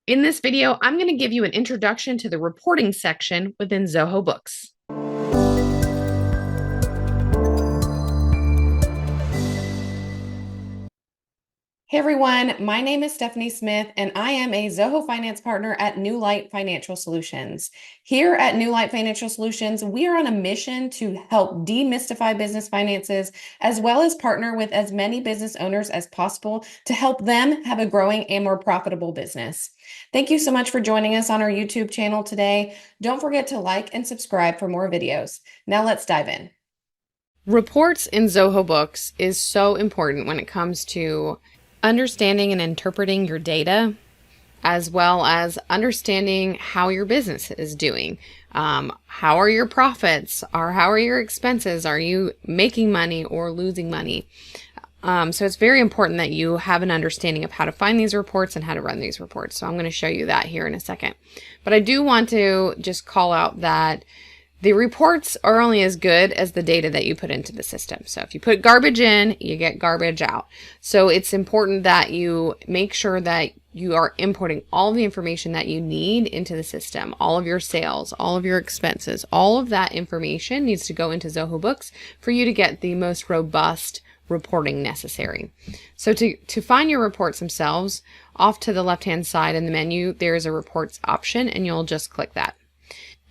In this video, I'm going to give you an introduction to the reporting section within Zoho Books. Hey everyone, my name is Stephanie Smith and I am a Zoho Finance Partner at New Light Financial Solutions. Here at New Light Financial Solutions, we are on a mission to help demystify business finances as well as partner with as many business owners as possible to help them have a growing and more profitable business. Thank you so much for joining us on our YouTube channel today. Don't forget to like and subscribe for more videos. Now let's dive in. Reports in Zoho Books is so important when it comes to understanding and interpreting your data, as well as understanding how your business is doing. How are your profits, or how are your expenses? Are you making money or losing money? So it's very important that you have an understanding of how to find these reports and how to run these reports. So I'm going to show you that here in a second. But I do want to just call out that the reports are only as good as the data that you put into the system. So if you put garbage in, you get garbage out. So it's important that you make sure that you are inputting all the information that you need into the system, all of your sales, all of your expenses, all of that information needs to go into Zoho Books for you to get the most robust reporting necessary. So to find your reports themselves, off to the left-hand side in the menu, there is a reports option and you'll just click that.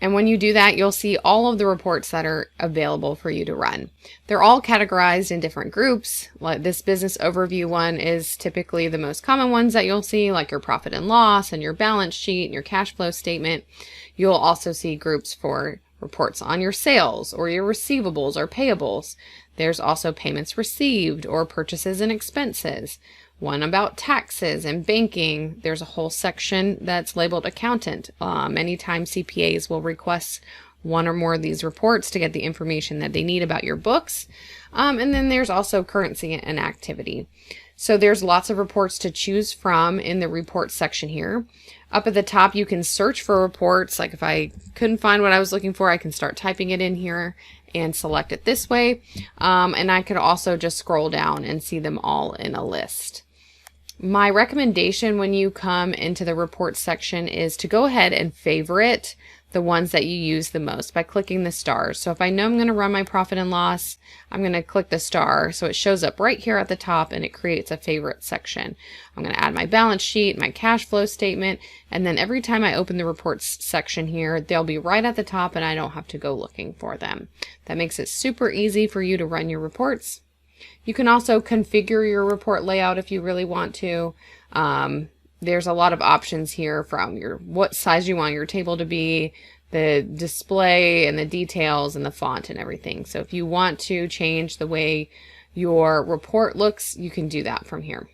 And when you do that, you'll see all of the reports that are available for you to run. They're all categorized in different groups. Like this business overview one is typically the most common ones that you'll see, like your profit and loss and your balance sheet and your cash flow statement. You'll also see groups for reports on your sales or your receivables or payables. There's also payments received or purchases and expenses. One about taxes and banking. There's a whole section that's labeled accountant. Many times CPAs will request one or more of these reports to get the information that they need about your books. And then there's also currency and activity. So there's lots of reports to choose from in the reports section here. Up at the top, you can search for reports. Like if I couldn't find what I was looking for, I can start typing it in here and select it this way. And I could also just scroll down and see them all in a list. My recommendation when you come into the reports section is to go ahead and favorite the ones that you use the most by clicking the stars. So if I know I'm going to run my profit and loss, I'm going to click the star so it shows up right here at the top and it creates a favorite section. I'm going to add my balance sheet, my cash flow statement, and then every time I open the reports section here, they'll be right at the top and I don't have to go looking for them. That makes it super easy for you to run your reports. You can also configure your report layout if you really want to. There's a lot of options here from what size you want your table to be, the display and the details and the font and everything. So if you want to change the way your report looks, you can do that from here.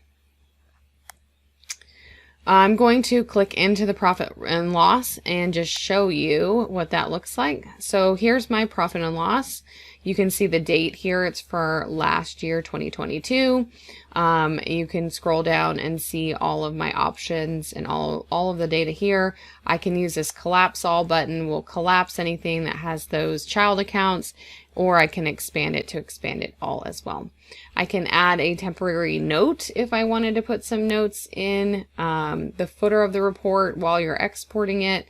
I'm going to click into the profit and loss and just show you what that looks like. So here's my profit and loss. You can see the date here. It's for last year, 2022. You can scroll down and see all of my options and all of the data here. I can use this collapse all button. We'll collapse anything that has those child accounts, or I can expand it to expand it all as well. I can add a temporary note if I wanted to put some notes in the footer of the report while you're exporting it,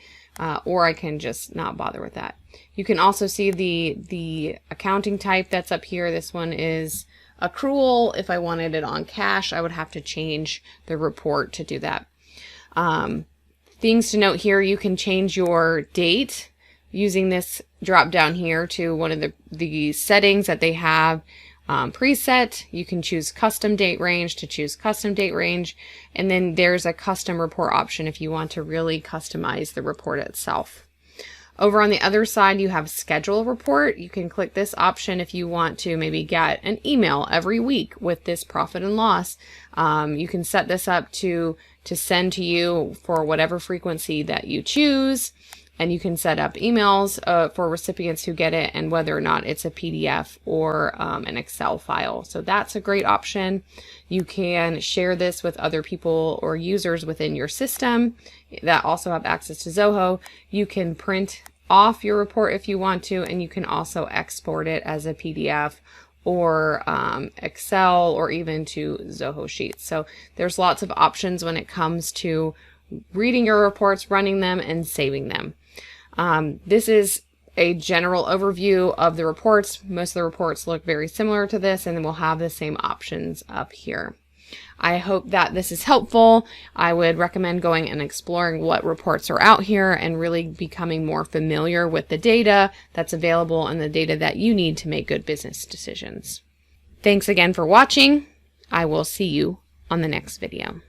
or I can just not bother with that. You can also see the accounting type that's up here. This one is accrual. If I wanted it on cash, I would have to change the report to do that. Things to note here, you can change your date using this drop down here to one of the settings that they have preset. You can choose custom date range to choose custom date range, and then there's a custom report option if you want to really customize the report itself. Over on the other side, you have schedule report. You can click this option if you want to maybe get an email every week with this profit and loss. You can set this up to send to you for whatever frequency that you choose. And you can set up emails for recipients who get it and whether or not it's a PDF or an Excel file. So that's a great option. You can share this with other people or users within your system that also have access to Zoho. You can print off your report if you want to, and you can also export it as a PDF or Excel or even to Zoho Sheets. So there's lots of options when it comes to reading your reports, running them, and saving them. This is a general overview of the reports. Most of the reports look very similar to this, and then we'll have the same options up here. I hope that this is helpful. I would recommend going and exploring what reports are out here and really becoming more familiar with the data that's available and the data that you need to make good business decisions. Thanks again for watching. I will see you on the next video.